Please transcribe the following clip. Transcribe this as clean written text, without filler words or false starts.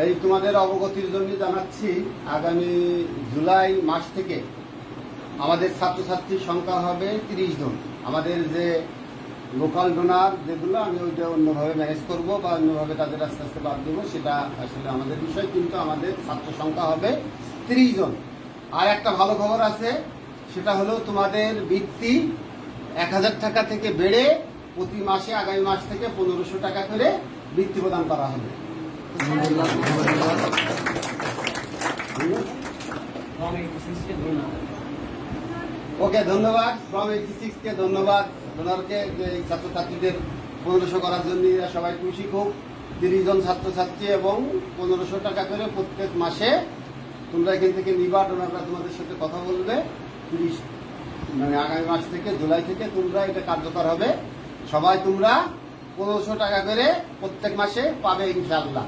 এই তোমাদের অবগতির জন্য জানাচ্ছি, আগামী জুলাই মাস থেকে আমাদের ছাত্রছাত্রীর সংখ্যা হবে 30 জন। আমাদের যে লোকাল ডোনার যেগুলো, আমি ওইটা অন্যভাবে ম্যানেজ করব বা অন্যভাবে তাদের আস্তে আস্তে বাদ দেবো, সেটা আসলে আমাদের বিষয়, কিন্তু আমাদের ছাত্র সংখ্যা হবে 30 জন। আর একটা ভালো খবর আছে, সেটা হলো তোমাদের বৃত্তি 1000 টাকা থেকে বেড়ে প্রতি মাসে আগামী মাস থেকে 1500 টাকা করে বৃত্তি প্রদান করা হবে। ওকে, ধন্যবাদ ফ্রম 86 কে, ধন্যবাদ ডোনারকে, এই ছাত্রছাত্রীদের 1500 করার জন্য। সবাই খুশি খুব। 30 জন ছাত্রছাত্রী এবং 1500 টাকা করে প্রত্যেক মাসে তোমরা এখান থেকে নিবা। ডোনাররা তোমাদের সাথে কথা বলবে। 30 মানে আগামী মাস থেকে, জুলাই থেকে তোমরা এটা কার্যকর হবে। সবাই তোমরা 1500 টাকা করে প্রত্যেক মাসে পাবে ইনশাআল্লাহ।